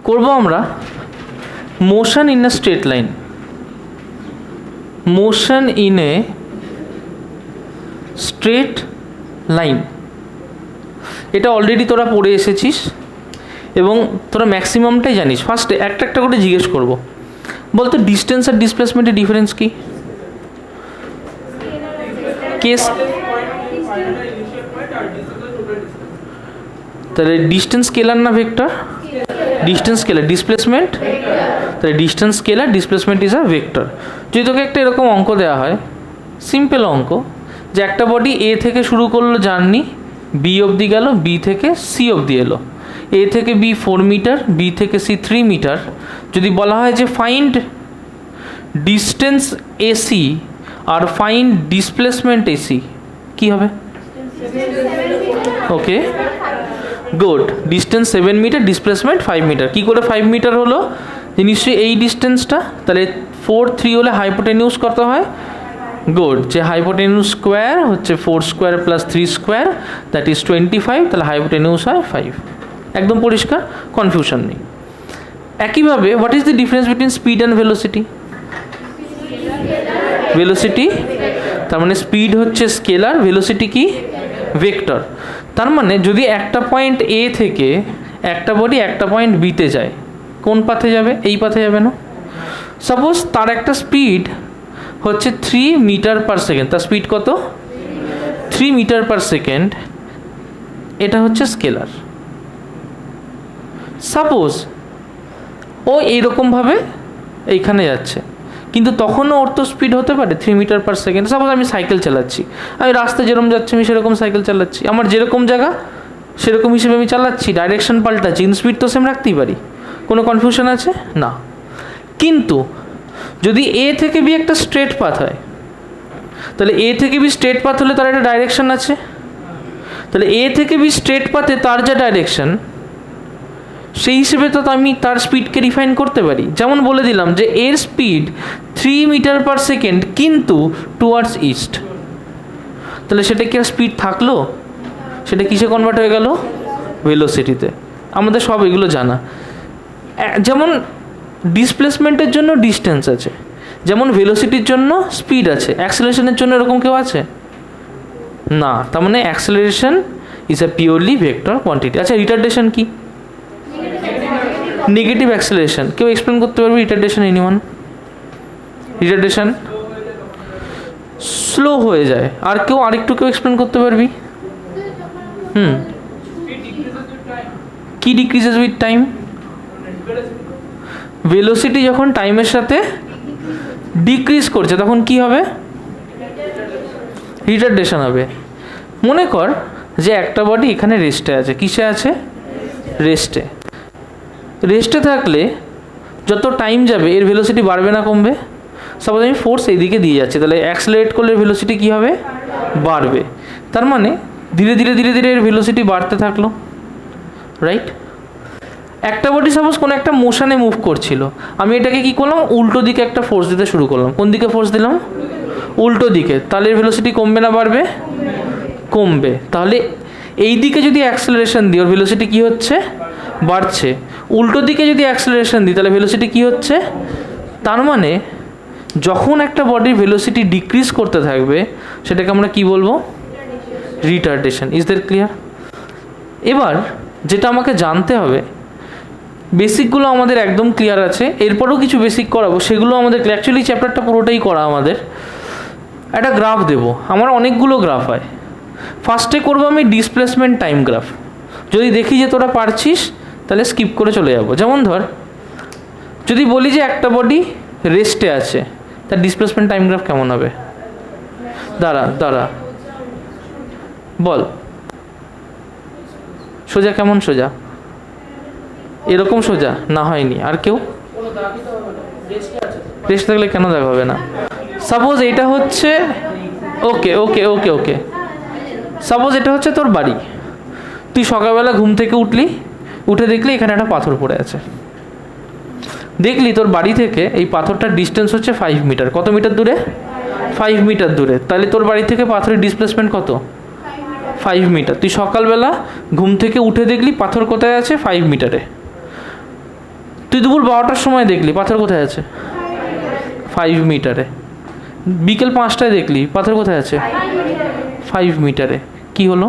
করব আমরা motion in a straight line. Motion in a straight line, এটা already তোরা পড়ে এসেছিস এবং তোরা ম্যাক্সিমামটাই জানিস। ফার্স্টে একটা একটা করে জিজ্ঞেস করব, বলতো ডিস্টেন্স আর ডিসপ্লেসমেন্টের ডিফারেন্স কি? কেস তাহলে ডিস্টেন্স স্কেলার না ভেক্টর? Distance scalar. ডিসপ্লেসমেন্ট তাহলে distance scalar, displacement is a vector. যদি তোকে একটা এরকম অঙ্ক দেওয়া হয়, সিম্পল অঙ্ক, যে একটা বডি এ থেকে শুরু করলো জার্নি, বি অবধি গেল, বি থেকে সি অবধি এলো, এ থেকে বি 4 মিটার, বি থেকে সি 3 মিটার। যদি বলা হয় যে ফাইন্ড ডিস্টেন্স এসি আর ফাইন্ড ডিসপ্লেসমেন্ট এসি, কী হবে? Okay good. Distance 7 metre, displacement 5 metre. কী করে 5 মিটার হলো? নিশ্চয়ই এই ডিস্টেন্সটা, তাহলে 4 3 হলে হাইপোটেনিউস কত হয়? গুড, যে হাইপোটেনিউস স্কোয়ার হচ্ছে 4 square plus 3 square, that is 25, তাহলে হাইপোটেনিউস হয় 5। একদম পরিষ্কার, কনফিউশন নেই। একইভাবে what is the difference between speed and velocity? Velocity, তার মানে স্পিড হচ্ছে স্কেলার, ভেলোসিটি কি? ভেক্টর। তার মানে যদি একটা পয়েন্ট এ থেকে একটা বডি একটা পয়েন্ট বিতে যায়, কোন পাথে যাবে? এই পাথে যাবে না? সাপোজ তার একটা স্পিড হচ্ছে 3 মিটার পার সেকেন্ড। তার স্পিড কত? 3 মিটার পার সেকেন্ড। এটা হচ্ছে স্কেলার। সাপোজ ও এইরকমভাবে এইখানে যাচ্ছে, কিন্তু তখনও ওর তো স্পিড হতে পারে 3 মিটার পার সেকেন্ড। সাপোজ আমি সাইকেল চালাচ্ছি, আমি রাস্তায় যেরকম যাচ্ছি আমি সেরকম সাইকেল চালাচ্ছি, আমার যেরকম জায়গা সেরকম হিসেবে আমি চালাচ্ছি, ডাইরেকশন পাল্টাচ্ছি, কিন্তু স্পিড তো সেম রাখতেই পারি। কোনো কনফিউশন আছে না? কিন্তু যদি এ থেকে বি একটা স্ট্রেট পাথ হয়, তাহলে এ থেকে বি স্ট্রেট পাথ হলে তার একটা ডাইরেকশন আছে, তাহলে এ থেকে বি স্ট্রেট পাথে তার যা ডাইরেকশন, সেই হিসেবে তো আমি তার স্পিডকে রিফাইন করতে পারি। যেমন বলে দিলাম যে এর স্পিড 3 মিটার পার সেকেন্ড কিন্তু টুয়ার্ডস ইস্ট, তাহলে সেটা কি আর স্পিড থাকলো? সেটা কিসে কনভার্ট হয়ে গেল? ভেলোসিটিতে। আমাদের সব এগুলো জানা। যেমন ডিসপ্লেসমেন্টের জন্য ডিস্টেন্স আছে, যেমন ভেলোসিটির জন্য স্পিড আছে, অ্যাক্সেলারেশনের জন্য এরকম কেউ আছে না। তার মানে acceleration is a purely vector quantity. আচ্ছা, রিটার্ডেশন কি? Negative acceleration. কেউ এক্সপ্লেন করতে পারবে রিটার্ডেশন? এনিওয়ান? রিটার্ডেশন স্লো হয়ে যায়। আর কেউ আরেকটু কেউ এক্সপ্লেন করতে পারবি? কি ডিক্রিজেস উইথ টাইম? ভেলোসিটি যখন টাইমের সাথে ডিক্রিজ করছে তখন কি হবে? রিটার্ডেশন হবে। মনে কর যে একটা বডি এখানে রেস্টে আছে। কিসে আছে? রেস্টে। রেস্টে থাকলে যত টাইম যাবে এর ভেলোসিটি বাড়বে না কমবে? সাপোজ আমি ফোর্স এইদিকে দিয়ে যাচ্ছি, তাহলে অ্যাক্সেলারেট করলে ভেলোসিটি কী হবে? বাড়বে। তার মানে ধীরে ধীরে ধীরে ধীরে এর ভেলোসিটি বাড়তে থাকলো, রাইট? একটা বডি সাপোজ কোনো একটা মোশনে মুভ করছিল, আমি এটাকে কী করলাম? উল্টো দিকে একটা ফোর্স দিতে শুরু করলাম। কোন দিকে ফোর্স দিলাম? উল্টো দিকে। তাহলে এর ভেলোসিটি কমবে না বাড়বে? কমবে। তাহলে এই দিকে যদি অ্যাক্সেলারেশন দিই ওর ভেলোসিটি কী হচ্ছে? বাড়ছে। উল্টো দিকে যদি অ্যাক্সেলারেশন দিই তাহলে ভেলোসিটি কী হচ্ছে? তার মানে যখন একটা বডির ভেলোসিটি ডিক্রিজ করতে থাকবে সেটাকে আমরা কি বলবো? রিটার্ডেশন। Is that clear? এবার যেটা আমাকে জানতে হবে, বেসিকগুলো আমাদের একদম ক্লিয়ার আছে, এরপরেও কিছু বেসিক করাবো, সেগুলো আমাদের অ্যাকচুয়ালি চ্যাপ্টারটা পুরোটাই করা আমাদের। একটা গ্রাফ দেবো, আমার অনেকগুলো গ্রাফ হয়। ফার্স্টে করবো আমি ডিসপ্লেসমেন্ট টাইম গ্রাফ। যদি দেখি যে তোরা পারছিস তাহলে স্কিপ করে চলে যাবো। যেমন ধর, যদি বলি যে একটা বডি রেস্টে আছে, তার ডিসপ্লেসমেন্ট টাইম গ্রাফ কেমন হবে? দাঁড়া বল। সোজা? কেমন সোজা? এরকম সোজা? না, হয়নি। আর কেউ? রেস্ট থাকলে কেন দেখাবে না? সাপোজ এটা হচ্ছে ওকে সাপোজ এটা হচ্ছে তোর বাড়ি। তুই সকালবেলা ঘুম থেকে উঠে দেখলি এখানে একটা পাথর পড়ে আছে। দেখলি তোর বাড়ি থেকে এই পাথরটার ডিস্টেন্স হচ্ছে 5 মিটার। কত মিটার দূরে? 5 মিটার দূরে। তাহলে তোর বাড়ি থেকে পাথরের ডিসপ্লেসমেন্ট কত? 5 মিটার। তুই সকালবেলা ঘুম থেকে উঠে দেখলি পাথর কোথায় আছে? 5 মিটারে। তুই দুপুর 12টার সময় দেখলি পাথর কোথায় আছে? 5 মিটারে। বিকেল 5টায় দেখলি পাথর কোথায় আছে? 5 মিটারে। কি হলো?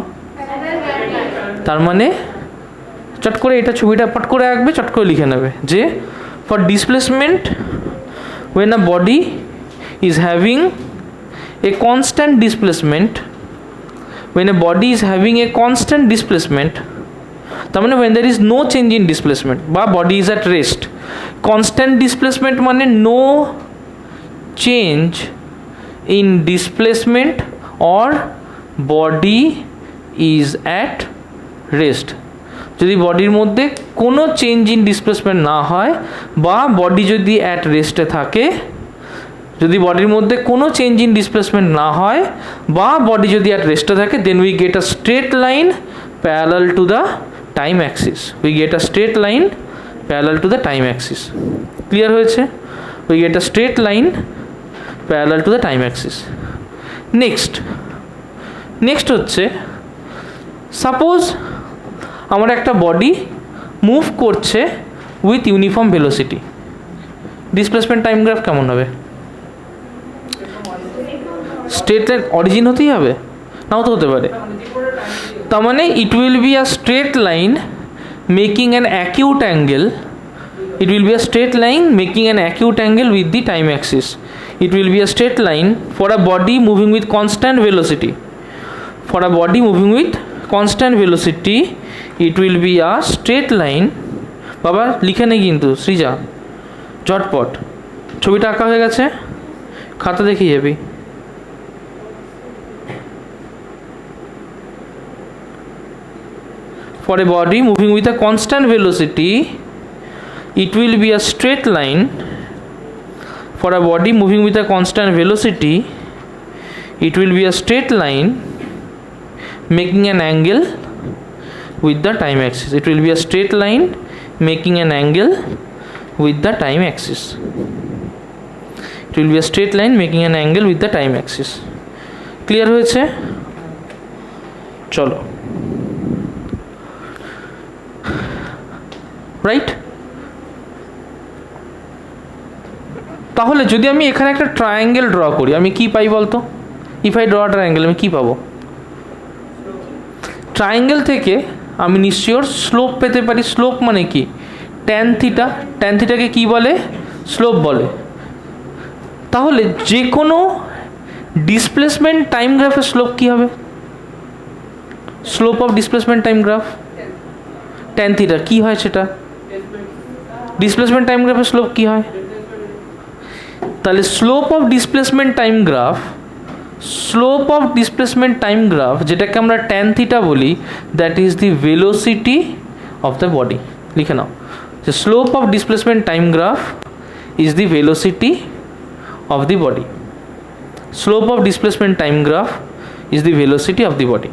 তার মানে চট করে এটা ছবিটা পট করে আঁকবে, চট করে লিখে নেবে যে for displacement when a body is having a constant displacement, when a body is having a constant displacement, তার মানে when there is no change in displacement বা body is at rest. Constant displacement মানে no change in displacement or body is at rest. যদি বডির মধ্যে কোনো change in displacement না হয় বা বডি যদি অ্যাট রেস্টে থাকে, যদি বডির মধ্যে কোনো চেঞ্জ ইন ডিসপ্লেসমেন্ট না হয় বা বডি যদি অ্যাট রেস্টে থাকে, then we get a straight line parallel to the time axis. We get a straight line parallel to the time axis. Clear হয়েছে? We get a straight line parallel to the time axis. Next হচ্ছে, suppose আমার একটা body move করছে with uniform velocity, displacement time graph কেমন হবে? Straight line origin হতেই হবে, নাও তো হতে পারে। তার মানে it will be a straight line making an acute angle, it will be a straight line making an acute angle with the time axis. It will be a straight line for a body moving with constant velocity. For a body moving with constant velocity, it will be a straight line. বাবা লিখে নেই কিন্তু সৃজা, ঝটপট। ছবিটা আঁকা হয়ে গেছে, খাতা দেখিয়ে যাবি। For a body moving with a constant velocity, it will be a straight line. For a body moving with a constant velocity, it will be a straight line making an angle with the time axis. It will be a straight line making an angle with the time axis. It will be a straight line making an angle with the time axis. Clear হয়েছে? চলো, right. তাহলে যদি আমি এখানে একটা triangle draw করি, আমি কি পাই বলতো? ইফ আই ড্র ট্রায়াঙ্গেল, আমি কি পাবো? ট্রায়াঙ্গেল থেকে আমি নিশ্চয় স্লোপ পেতে পারি। স্লোপ মানে কি? Tan theta. ট্যান থিটাকে কী বলে? স্লোপ বলে। তাহলে যে কোনো ডিসপ্লেসমেন্ট টাইম গ্রাফের স্লোপ কী হবে? Slope of displacement time graph tan theta কী হয় সেটা? ডিসপ্লেসমেন্ট টাইম গ্রাফের স্লোপ কী হয়? তাহলে slope of displacement time graph, slope of displacement time graph যেটাকে আমরা ট্যান থিটা বলি, that is the velocity of the body. লিখে নাও যে slope of displacement time graph is the velocity of the body. Slope of displacement time graph is the velocity of the body.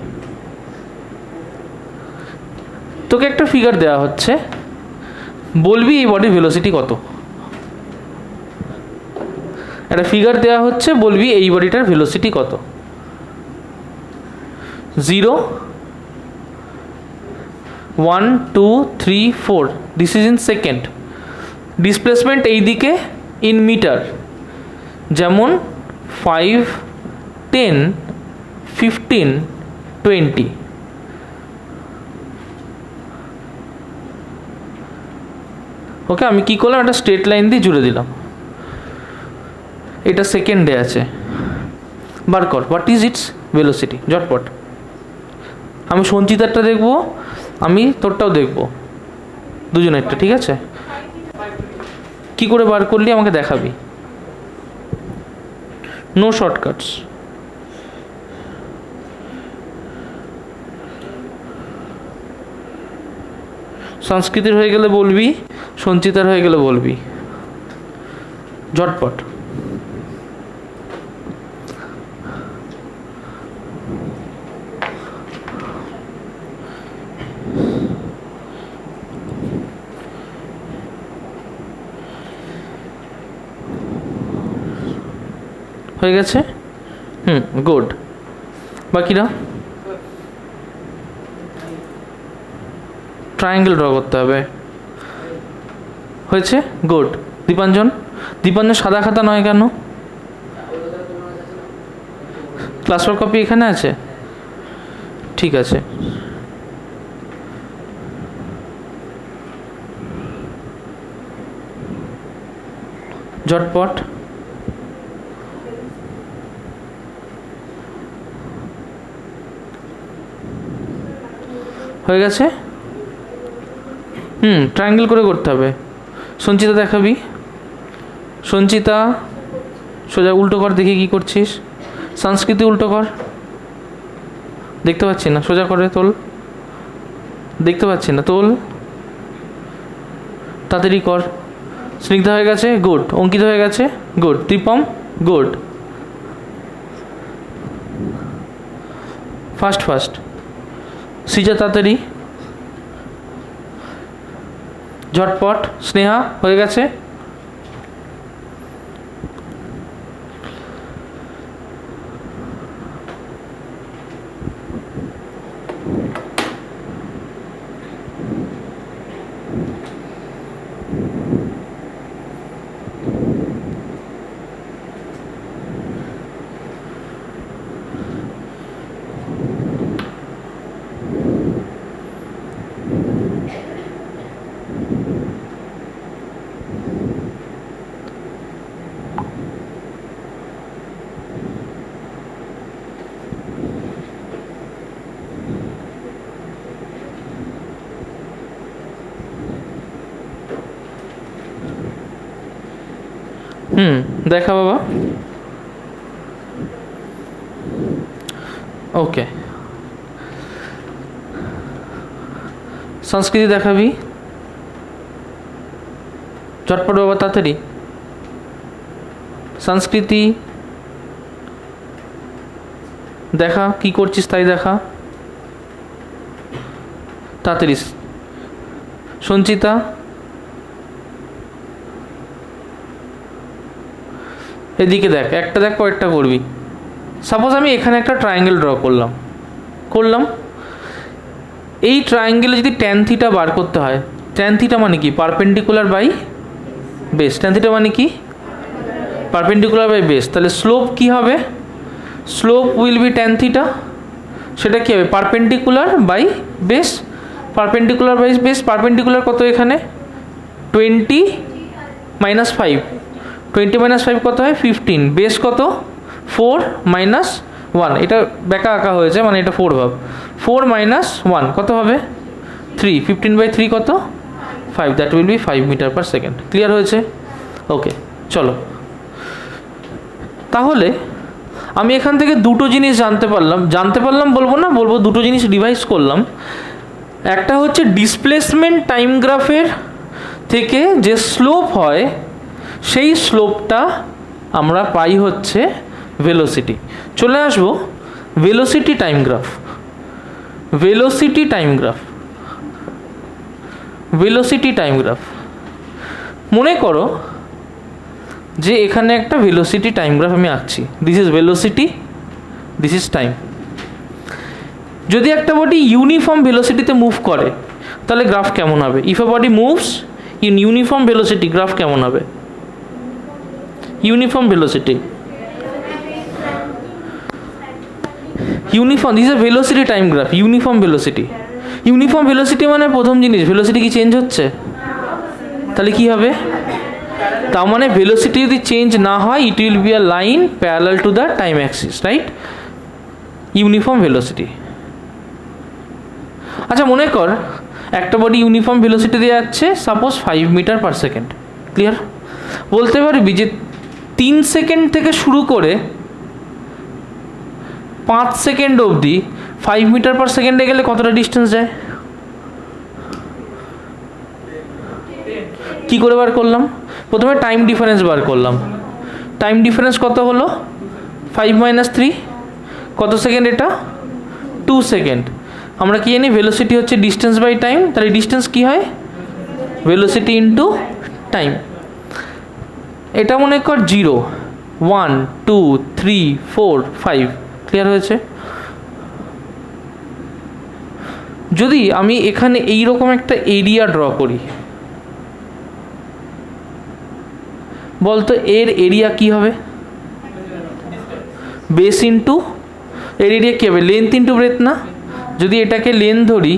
তোকে একটা figure দেওয়া হচ্ছে, বলবি এই বডির ভেলোসিটি কত? একটা ফিগার দেওয়া হচ্ছে, বলবি এই বডিটার ভেলোসিটি কত? 0, 1, 2, 3, 4, this is in second. Displacement এই দিকে ইন মিটার, যেমন 5, 10, 15, 20। ওকে, আমি কি করলাম? একটা স্ট্রেট লাইন দিয়ে জুড়ে দিলাম। এটা সেকেন্ডে আছে, বার কর হোয়াট ইজ ইটস ভেলোসিটি। ঝটপট। আমি সঞ্চিতারটা দেখবো, আমি তোরটাও দেখবো, দুজনেরটা। ঠিক আছে? কি করে বার করলি আমাকে দেখাবি, নো শর্টকাটস। সংস্কৃতির হয়ে গেলে বলবি, সঞ্চিতার হয়ে গেলে বলবি, ঝটপট। হয়ে গেছে? গুড। বাকিরা ট্রায়াঙ্গেল ড্র করতে হবে। হয়েছে, গুড। দীপাঞ্জন, দীপাঞ্জন সাদা খাতা নয় কেন? ক্লাসওয়ার্ক কপি এখানে আছে, ঠিক আছে। ঝটপট হয়ে গেছে। ট্রায়াঙ্গেল করে করতে হবে। সঞ্চিতা দেখাবি। সঞ্চিতা সোজা উল্টো কর, দেখি কি করছিস। সংস্কৃতি উল্টো কর, দেখতে পাচ্ছি না, সোজা করে তোল, দেখতে পাচ্ছি না, তোল, তাড়াতাড়ি কর। স্নিগ্ধা হয়ে গেছে, গুড। অঙ্কিত হয়ে গেছে, গুড। ত্রিপম, গুড। ফাস্ট সৃজা তাড়াতাড়ি, ঝটপট। স্নেহা হয়ে গেছে, দেখা বাবা। ওকে, সংস্কৃতি দেখাবি, ঝটপট বাবা তাড়াতাড়ি। সংস্কৃতি দেখা, কি করছিস তাই দেখা, তাড়াতাড়ি। সঞ্চিতা, এদিকে দেখ, একটা দেখ পরেরটা করবি। সাপোজ আমি এখানে একটা ট্রায়াঙ্গেল ড্র করলাম। এই ট্রায়াঙ্গেলে যদি ট্যান থিটা বার করতে হয়, ট্যান থিটা মানে কি? Perpendicular by base. Tan theta মানে কি? Perpendicular by base. তাহলে স্লোপ কি হবে? Slope will be tan theta. সেটা কি হবে? Perpendicular by base. Perpendicular by base, perpendicular কত এখানে? 20 - 5, 20 - 5 কত হয়? 15। বেস কত? 4 - 1। এটা বেঁকা আঁকা হয়েছে, মানে এটা 4 ভাব। 4 - 1 কত হবে? 3। 15/3 কত? 5। That will be 5 metre per second. Clear হয়েছে? ওকে, চলো। তাহলে আমি এখান থেকে দুটো জিনিস জানতে পারলাম বলবো না, বলবো দুটো জিনিস রিভাইজ করলাম। একটা হচ্ছে ডিসপ্লেসমেন্ট টাইম গ্রাফের থেকে যে স্লোপ হয়, সেই স্লোপটা আমরা পাই হচ্ছে ভেলোসিটি। চলে আসবো velocity time graph. Velocity time graph মনে করো যে এখানে একটা ভেলোসিটি টাইম গ্রাফ আমি আঁকছি। This is velocity, this is time. যদি একটা বডি ইউনিফর্ম ভেলোসিটিতে মুভ করে তাহলে গ্রাফ কেমন হবে? If A body moves in uniform velocity, graph কেমন হবে? Uniform velocity, uniform, this is velocity time graph. Uniform velocity মানে প্রথম জিনিস, ভেলোসিটি কি চেঞ্জ হচ্ছে? তাহলে কি হবে? তার মানে ভেলোসিটি যদি চেঞ্জ না হয়, it will be a line parallel to the time Axis, right? Uniform velocity. আচ্ছা, মনে কর একটা বডি ইউনিফর্ম ভেলোসিটি দিয়ে যাচ্ছে, সাপোজ 5 মিটার/সেকেন্ড। ক্লিয়ার? বলতে পারবি যে 3 সেকেন্ড থেকে শুরু করে 5 সেকেন্ড অবধি 5 মিটার/সেকেন্ডে গেলে কতটা ডিস্টেন্স যায়? কি করে বার করলাম? প্রথমে টাইম ডিফারেন্স বার করলাম। টাইম ডিফারেন্স কত হলো? 5 - 3 কত সেকেন্ড? এটা 2 সেকেন্ড। আমরা কি জানি? ভেলোসিটি হচ্ছে ডিস্টেন্স বাই টাইম। তাহলে ডিস্টেন্স কি হয়? Velocity into time. এটা মনে কর 0, 1, 2, 3, 4, 5। ক্লিয়ার হয়েছে? যদি আমি এখানে এইরকম একটা এরিয়া ড্র করি, বলতো এর এরিয়া কি হবে? বেস ইন্টু এর এরিয়া কী হবে? লেন্থ ইন্টু ব্রেথ না? যদি এটাকে লেন্থ ধরি,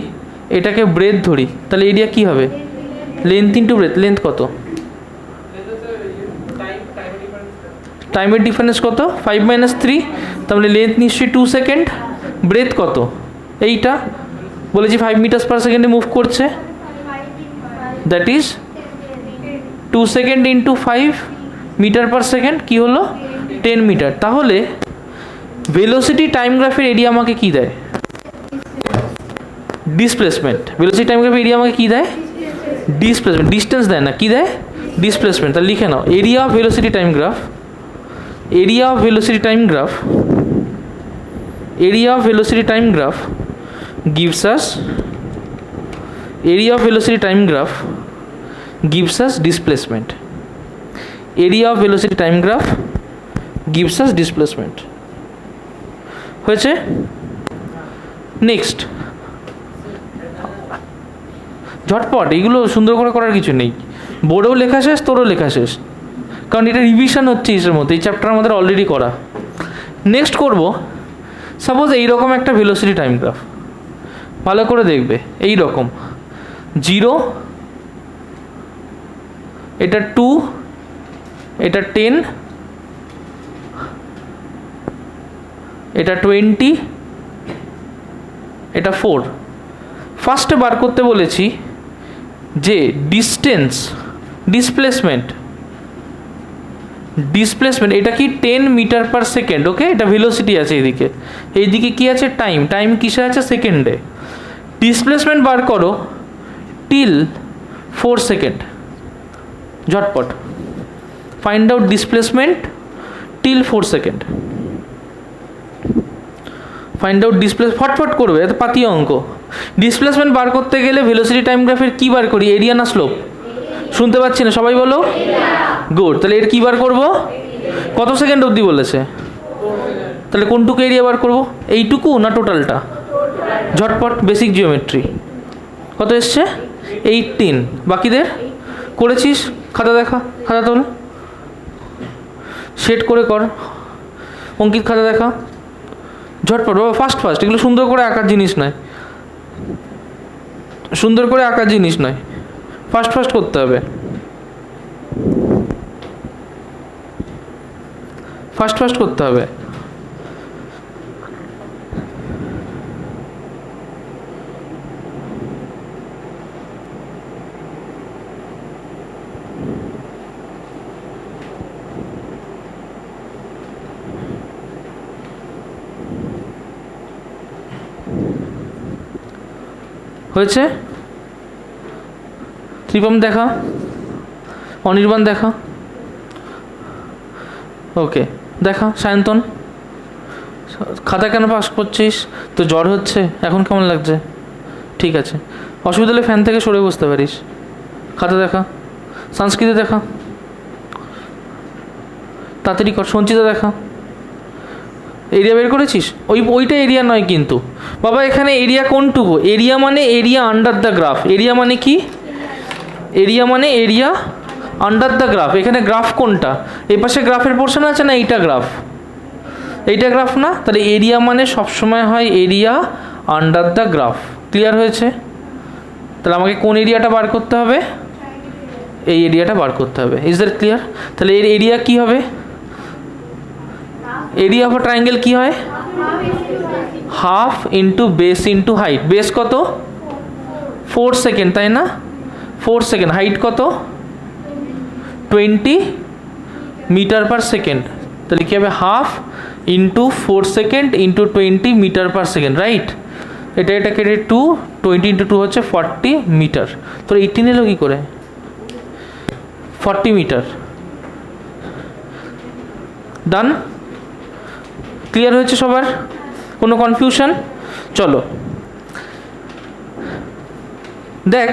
এটাকে ব্রেথ ধরি, তাহলে এরিয়া কি হবে? Length into breadth. লেন্থ কত? টাইমের ডিফারেন্স কত? 5 - 3, তাহলে লেন্থ নিশ্চয়ই 2 সেকেন্ড। ব্রেথ কত? এইটা বলেছি 5 মিটার্স পার সেকেন্ডে মুভ করছে, that is 2 second into 5 metre per second, কী হলো? 10 মিটার। তাহলে ভেলোসিটি টাইম গ্রাফের এরিয়া আমাকে কী দেয়? ডিসপ্লেসমেন্ট। ভেলোসিটি টাইম গ্রাফের এরিয়া আমাকে কী দেয়? ডিসপ্লেসমেন্ট। ডিস্টেন্স দেয় না, কী দেয়? ডিসপ্লেসমেন্ট। তাহলে লিখে নাও, area of velocity time graph, area of velocity time graph, area of velocity time graph gives us, area of velocity time graph gives us displacement, area of velocity time graph gives us displacement। হয়েছে? Next, ঝটপট, এইগুলো সুন্দর করে করার কিছু নেই, বোর্ডেও লেখা শেষ, তোরও লেখা শেষ, কারণ এটা রিভিশন হচ্ছে ইসের মধ্যে, এই চ্যাপ্টার আমাদের অলরেডি করা। নেক্সট করব, সাপোজ এইরকম একটা ভেলোসিটি টাইম গ্রাফ, ভালো করে দেখবে, এই রকম 0, এটা 2, এটা 10, এটা 20, এটা 4। ফার্স্টে বার করতে বলেছি যে ডিস্টেন্স, ডিসপ্লেসমেন্ট, ডিসপ্লেসমেন্ট এটা কি 10 মিটার পার সেকেন্ড। ওকে, এটা ভেলোসিটি আছে এইদিকে, এইদিকে কি আছে? টাইম। টাইম কিসে আছে? সেকেন্ডে। ডিসপ্লেসমেন্ট বার করো টিল 4 সেকেন্ড, ঝটপট find out displacement till 4 second. Find out displace, ফটফট করবে, এত পাতীয় অঙ্ক। ডিসপ্লেসমেন্ট বার করতে গেলে ভেলোসিটি টাইম গ্রাফের কী বার করি? এরিয়া না স্লোপ? শুনতে পাচ্ছি না, সবাই বলো। গুড। তাহলে এর কী বার করবো? কত সেকেন্ড অবধি বলেছে? তাহলে কোনটুকু এরিয়া বার করবো? এইটুকু না টোটালটা? ঝটপট বেসিক জিওমেট্রি। কত এসছে? 18। বাকিদের করেছিস? খাতা দেখা, খাতা তোল, সেট করে কর। অঙ্কিত খাতা দেখা, ঝটপট বাবা, ফাস্ট ফাস্ট। এগুলো সুন্দর করে আঁকার জিনিস নয়, সুন্দর করে আঁকার জিনিস নয়, ফাস্ট ফাস্ট করতে হবে, ফাস্ট ফাস্ট করতে হবে। হয়েছে? ত্রিপম দেখা, অনির্বাণ দেখা, ওকে দেখা। সায়ন্তন, খাতা কেন পাস করছিস? তো জ্বর হচ্ছে, এখন কেমন লাগছে? ঠিক আছে, অসুবিধা হলে ফ্যান থেকে সরে বসতে পারিস। খাতা দেখা। সংস্কৃতি দেখা, তাড়াতাড়ি কর। সঞ্চিতা দেখা। এরিয়া বের করেছিস? ওইটা এরিয়া নয় কিন্তু বাবা, এখানে এরিয়া কোনটুকু? এরিয়া মানে area under the graph. Area মানে কি? এরিয়া মানে এরিয়া আন্ডার দ্য গ্রাফ। এখানে গ্রাফ কোনটা? এই পাশে গ্রাফের পোর্শন আছে না? এইটা গ্রাফ, এইটা গ্রাফ না? তাহলে এরিয়া মানে সবসময় হয় area under the graph. Clear হয়েছে? তাহলে আমাকে কোন এরিয়াটা বার করতে হবে? এই এরিয়াটা বার করতে হবে। Is that clear? তাহলে এর এরিয়া কি হবে? এরিয়া অফ আ ট্রায়াঙ্গেল কি হয়? Half into base into height. Base কত? 4 সেকেন্ড, তাই না? 4 সেকেন্ড। হাইট কত? 20 মিটার পার সেকেন্ড। তাহলে কী হবে? Half into 4 second into 20 metre per second, right? এটা কেটে 2, 20 ইন্টু 2 হচ্ছে 40 মিটার। তো 18 এলো কী করে? 40 মিটার। ডান? ক্লিয়ার হয়েছে সবার? কোনো কনফিউশন? চলো দেখ,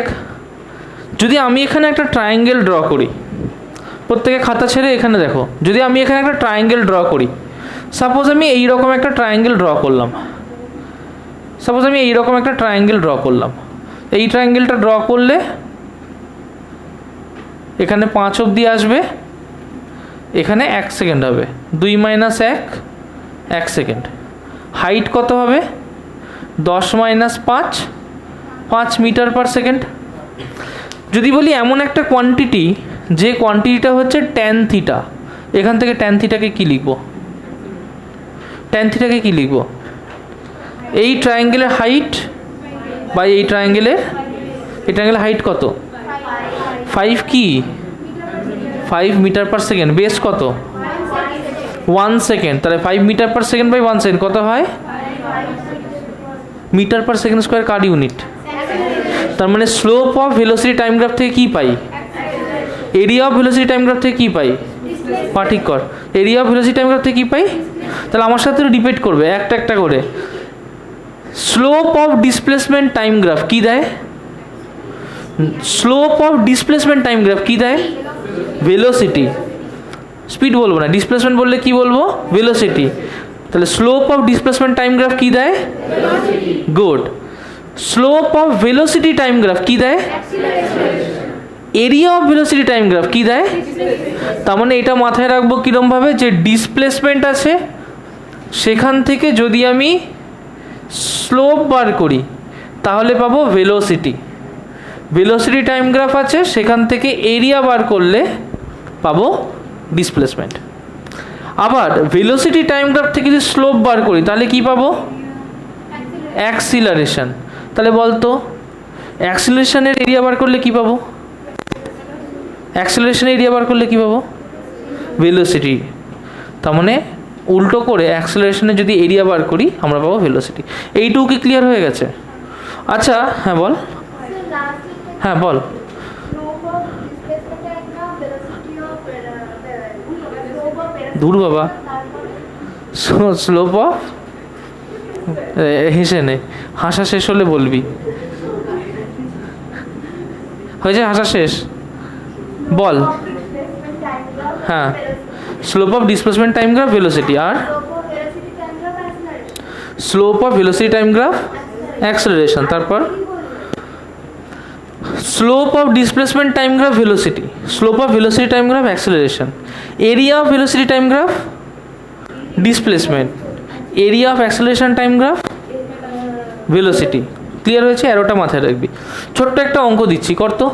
যদি আমি এখানে একটা ট্রায়াঙ্গেল ড্র করি, প্রত্যেকে খাতা ছেড়ে এখানে দেখো, যদি আমি এখানে একটা ট্রায়াঙ্গেল ড্র করি, সাপোজ আমি এইরকম একটা ট্রায়াঙ্গেল ড্র করলাম, সাপোজ আমি এইরকম একটা ট্রায়াঙ্গেল ড্র করলাম, এই ট্রায়াঙ্গেলটা ড্র করলে এখানে 5 অবধি আসবে, এখানে 1 সেকেন্ড হবে, 2 মাইনাস 1 1 সেকেন্ড। হাইট কত হবে? 10 মাইনাস 5 5 মিটার পার সেকেন্ড। যদি বলি এমন একটা কোয়ান্টিটি, যে কোয়ান্টিটিটা হচ্ছে ট্যান থিটা, এখান থেকে ট্যান থিটাকে কী লিখব? ট্যান থিটাকে কী লিখব? এই ট্রায়াঙ্গেলের হাইট বাই এই ট্রায়াঙ্গেলের হাইট কত? 5 কি? 5 মিটার পার সেকেন্ড। বেস কত? 1 সেকেন্ড। তাহলে 5 metre per second by 1 second কত হয়? মিটার পার সেকেন্ড স্কোয়ার কার ইউনিট। তার মানে slope of velocity time graph থেকে কী পাই? Area of velocity time graph থেকে কী পাই? ঠিক কর, area of velocity time graph থেকে কী পাই? তাহলে আমার সাথে ডিবেট করবে একটা একটা করে। Slope of displacement time graph কী দেয়? Slope of displacement time graph কী দেয়? ভেলোসিটি। স্পিড বলবো না, ডিসপ্লেসমেন্ট বললে কি বলবো? ভেলোসিটি। তাহলে slope of displacement time graph কী দেয়? Good. Slope of velocity time graph কী দেয়? Area of velocity time graph কী দেয়? তার মানে এটা মাথায় রাখবো কীরমভাবে, যে ডিসপ্লেসমেন্ট আছে সেখান থেকে যদি আমি স্লোপ বার করি তাহলে পাবো ভেলোসিটি। ভেলোসিটি টাইম গ্রাফ আছে সেখান থেকে এরিয়া বার করলে পাবো ডিসপ্লেসমেন্ট। আবার ভেলোসিটি টাইম গ্রাফ থেকে যদি স্লোপ বার করি তাহলে কি পাবো? অ্যাক্সিলারেশন। তাহলে বলতো অ্যাক্সিলারেশনের এরিয়া বার করলে কি পাবো? অ্যাক্সিলারেশনের এরিয়া বার করলে কি পাবো? ভেলোসিটি। তার মানে উল্টো করে অ্যাক্সিলারেশনের যদি এরিয়া বার করি আমরা পাবো ভেলোসিটি। এইটুকু কি ক্লিয়ার হয়ে গেছে? আচ্ছা হ্যাঁ বল। হ্যাঁ বল। দূর বাবা, স্লোপ অফ, হেসে নে, হাসা শেষ হলে বলবি। হয়েছে হাসা শেষ? বল। হ্যাঁ, slope of displacement time graph velocity, আর slope of velocity time graph acceleration. তারপর slope of displacement time graph velocity, slope of velocity time graph acceleration, area of velocity time graph displacement, area of acceleration time graph velocity. Clear হয়েছে? অ্যারোটা মাথায় রাখবি। ছোট্ট একটা অঙ্ক দিচ্ছি, কর তো।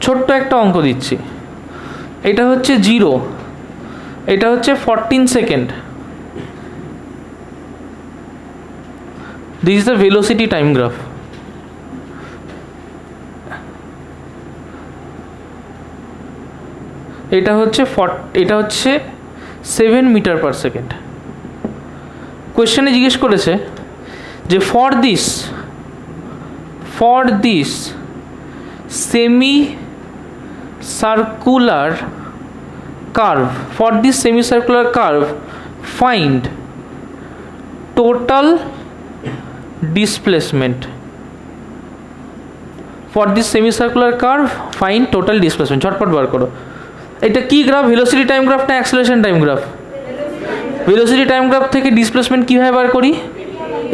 ছোট্ট একটা অঙ্ক দিচ্ছি। এটা হচ্ছে 0, এটা হচ্ছে 14 second. This is the velocity time graph. এটা হচ্ছে 7 মিটার পার সেকেন্ড। কোয়েশ্চেনে জিজ্ঞেস করেছে যে for this semi circular curve find total displacement. For this semi circular curve find total displacement. ঝটপট বার করো। এটা কি গ্রাফ? ভেলোসিটি টাইম গ্রাফ না acceleration time graph? Velocity time graph থেকে ডিসপ্লেসমেন্ট কীভাবে বার করি?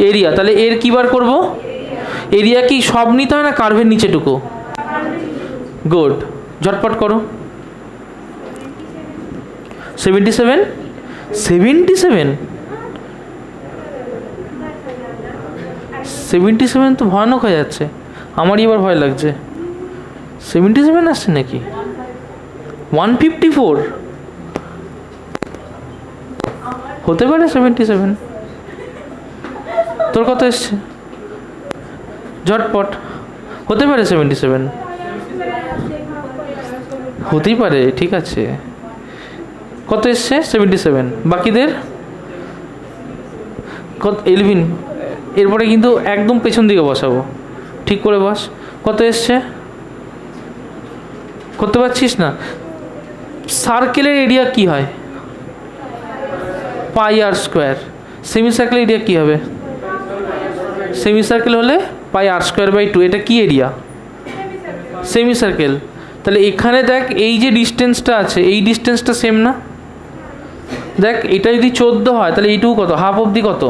এরিয়া। তাহলে এর কি বার করব? এরিয়া কি সব নিতে হয় না কার্ভের নিচেটুকু? গুড, ঝটপট করো। 77 তো ভয়ানক হয়ে যাচ্ছে, আমারই এবার ভয় লাগছে। 77 আসছে নাকি? 154 হতে পারে। 77 তোর কত এসছে? ঝটপট, হতে পারে 77, হতেই পারে। ঠিক আছে, কত এসছে? 77। বাকিদের কত? 11। এরপরে কিন্তু একদম পেছন দিকে বসাবো, ঠিক করে বস। কত এসছে? করতে পারছিস না? সার্কেলের এরিয়া কি হয়? পাই আর স্কোয়ার। সেমি সার্কেলের এরিয়া কি হবে? সেমি সার্কেল হলে পাই আর স্কোয়ার বাই 2। এটা কি এরিয়া? Semi circle. তাহলে এখানে দেখ, এই যে ডিস্টেন্সটা আছে এই ডিস্টেন্সটা সেম না? দেখ, এটা যদি 14 হয় তাহলে এইটুকু কত? হাফ অবধি কত?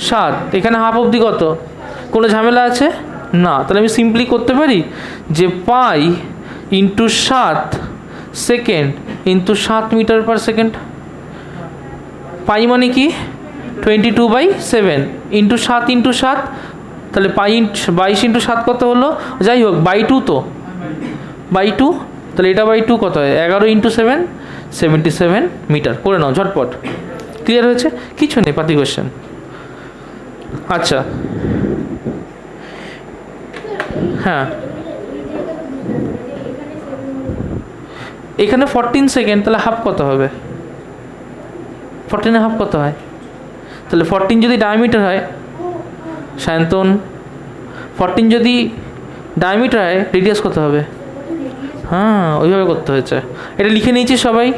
7। এখানে হাফ অবধি কত? কোনো ঝামেলা আছে? না, তাহলে আমি সিম্পলি করতে পারি যে pi into 7 second into 7 metre per second. Pi মানে কি 22/7 ইন্টু 7 ইন্টু 7, তাহলে পাই 22 ইন্টু 7 কত হলো, যাই হোক বাই 2, তো বাই 2, তাহলে এটা বাই 2 কত হয় 11 ইন্টু 7 77 মিটার। করে নাও ঝটপট। ক্লিয়ার হয়েছে? কিছু নেই, পাতি কোয়েশ্চেন। আচ্ছা হ্যাঁ, এখানে 14 সেকেন্ড, তাহলে হাফ কত হবে? 14 হাফ কত হয়? তাহলে 14 যদি ডায়ামিটার হয় সায়ন্তন, 14 যদি ডায়ামিটার হয় রেডিয়াস কত হবে? হ্যাঁ, ওইভাবে করতে হয়েছে। এটা লিখে নিয়েছি সবাই।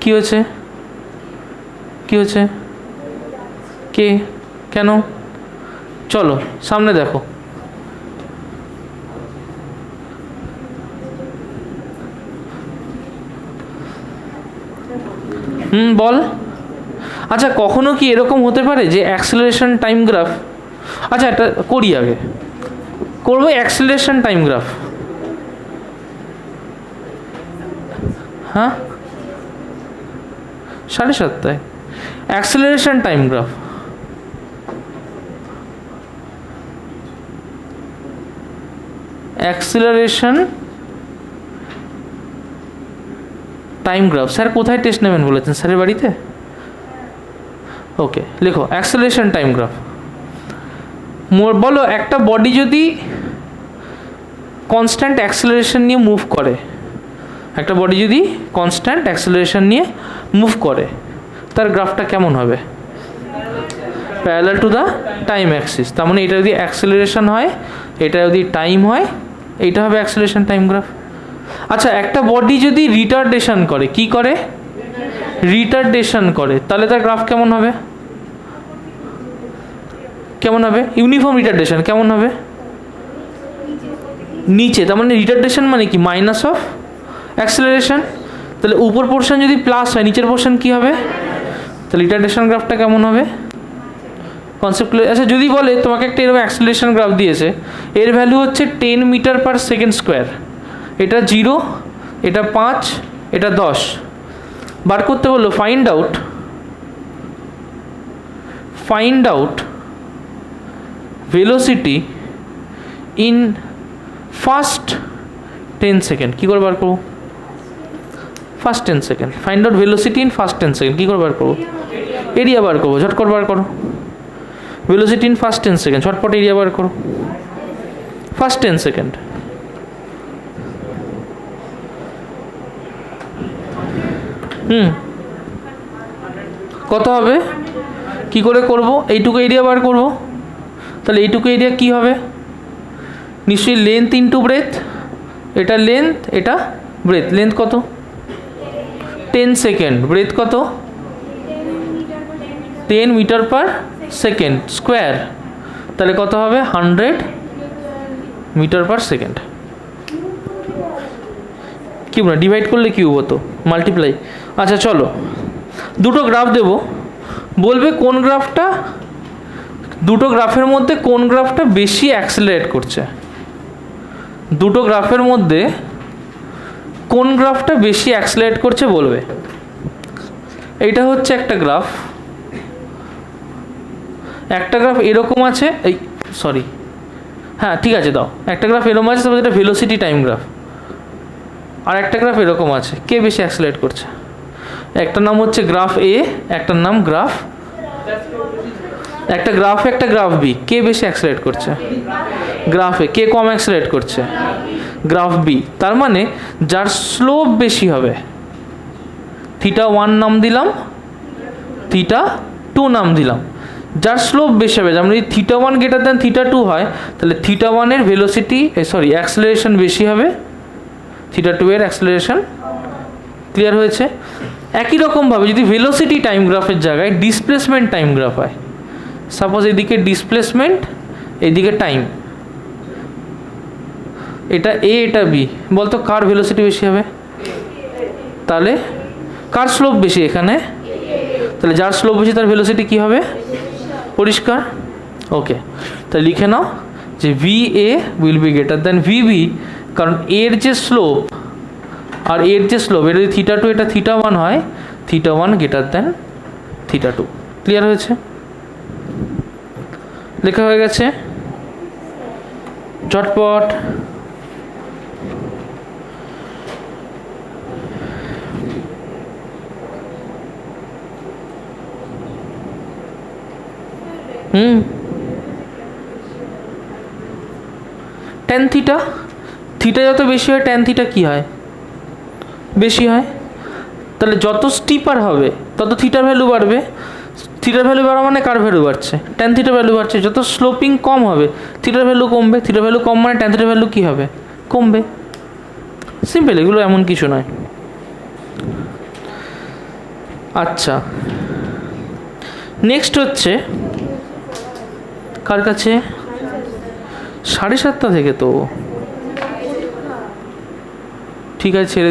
কি হয়েছে? কি হয়েছে? কে কেন? চলো সামনে দেখো। বল। আচ্ছা কখনো কি এরকম হতে পারে যে অ্যাক্সেলারেশন টাইম গ্রাফ, আচ্ছা একটা করি, আগে করবো অ্যাক্সেলারেশন টাইম গ্রাফ। হ্যাঁ 7:30 acceleration time graph. Acceleration time graph sir কোথায় টেস্ট নেবেন বলেছেন? স্যারের বাড়িতে? ওকে, লেখো অ্যাক্সেলারেশন টাইম গ্রাফ। বলো একটা বডি যদি কনস্ট্যান্ট অ্যাক্সেলারেশন নিয়ে মুভ করে, একটা বডি যদি কনস্ট্যান্ট অ্যাক্সেলারেশন নিয়ে মুভ করে, তার গ্রাফটা কেমন হবে? Parallel to the time Axis. তার মানে এটা যদি অ্যাক্সেলারেশন হয়, এটা যদি টাইম হয়, এইটা হবে অ্যাক্সেলারেশন টাইম গ্রাফ। আচ্ছা একটা বডি যদি রিটার্ডেশন করে, কি করে? রিটার্ডেশন করে, তাহলে তার গ্রাফ কেমন হবে? কেমন হবে? ইউনিফর্ম রিটার্ডেশন কেমন হবে? নিচে। তার মানে রিটার্ডেশন মানে কি মাইনাস অফ অ্যাক্সেলারেশন। তাহলে উপর পোর্শন যদি প্লাস হয়, নিচের পোর্শন কি হবে? তাহলে রিটার্ডেশন গ্রাফটা কেমন হবে? কনসেপ্ট। আচ্ছা যদি বলে তোমাকে একটা এরকম অ্যাক্সেলারেশন গ্রাফ দিয়েছে, এর ভ্যালু হচ্ছে 10 মিটার পার সেকেন্ড স্কোয়ার, এটা 0, এটা 5, এটা 10, বার করতে বললো find out velocity in first 10 second. কী করে বার করবো? First 10 second. Find out velocity in first 10 second. কী করে বার করবো? এরিয়া বার করবো। ঝটপট বার করো ভেলোসিটি ইন ফার্স্ট 10 সেকেন্ড। ঝটপট এরিয়া বার করো ফার্স্ট 10 সেকেন্ড। কত হবে? কি করে করব? এইটুকু এরিয়া বার করব। তাহলে এইটুকু এরিয়া কি হবে? নিশ্চয়ই লেন্থ ইন্টু ব্রেথ। এটা লেন্থ, এটা ব্রেথ। লেন্থ কত? 10 সেকেন্ড। ব্রেথ কত? 10 মিটার পার সেকেন্ড স্কোয়ার। তাহলে কত হবে? 100 মিটার পার সেকেন্ড। কিউব না, ডিভাইড করলে কিউব হতো, মাল্টিপ্লাই। আচ্ছা চলো দুটো গ্রাফ দেব, বলবে কোন গ্রাফটা, দুটো গ্রাফের মধ্যে কোন গ্রাফটা বেশি অ্যাক্সেলারেট করছে। দুটো গ্রাফের মধ্যে কোন গ্রাফটা বেশি অ্যাক্সেলারেট করছে বলবে। এইটা হচ্ছে একটা গ্রাফ, একটা গ্রাফ এরকম আছে, এই সরি হ্যাঁ ঠিক আছে দাও, একটা গ্রাফ এরকম আছে, তারপর এটা ভেলোসিটি টাইম গ্রাফ। আর একটা গ্রাফ এরকম আছে, কে বেশি অ্যাক্সেলারেট করছে? একটা নাম হচ্ছে গ্রাফ এ, একটার নাম গ্রাফ, একটা গ্রাফ একটা গ্রাফ বি। কে বেশি অ্যাক্সেলারেট করছে? Graph A. কে কম অ্যাক্সেলারেট করছে? Graph B. তার মানে যার স্লোপ বেশি হবে, θ1 নাম দিলাম, θ2 নাম দিলাম, যার স্লোপ বেশি হবে, যেমন যদি θ1 গ্রেটার দ্যান θ2 হয়, তাহলে θ1 এর ভেলোসিটি অ্যাক্সেলারেশন বেশি হবে, θ2 এর অ্যাক্সেলারেশন। ক্লিয়ার হয়েছে? একই রকমভাবে যদি ভেলোসিটি টাইম গ্রাফের জায়গায় ডিসপ্লেসমেন্ট টাইম গ্রাফ হয়, সাপোজ এদিকে ডিসপ্লেসমেন্ট, এইদিকে টাইম, এটা এ এটা বি, বলতো কার ভেলোসিটি বেশি হবে? তাহলে কার স্লোপ বেশি এখানে? তাহলে যার স্লোপ বেশি তার ভেলোসিটি কী হবে? পরিষ্কার? ওকে, তা লিখে নাও যে V A will be greater than VB, কারণ এর যে স্লোপ আর এর যে স্লোপ, এটা যদি থিটা টু এটা থিটা ওয়ান হয়, theta one greater than theta two. Clear হয়েছে? লেখা হয়ে গেছে ঝটপট। ট্যান থিটা, থিটা যত বেশি হয় ট্যান থিটা কী হয়? বেশি হয়। তাহলে যত স্টিপার হবে তত থিটার ভ্যালু বাড়বে। থিটার ভ্যালু বাড়া মানে কার ভ্যালু বাড়ছে? ট্যান থিটার ভ্যালু বাড়ছে। যত স্লোপিং কম হবে থিটার ভ্যালু কমবে, থিটার ভ্যালু কম মানে ট্যান থিটার ভ্যালু কী হবে? কমবে। সিম্পল, এগুলো এমন কিছু নয়। আচ্ছা, নেক্সট হচ্ছে কার কাছে? 7:30 থেকে তো ঠিক আছে, ছেড়ে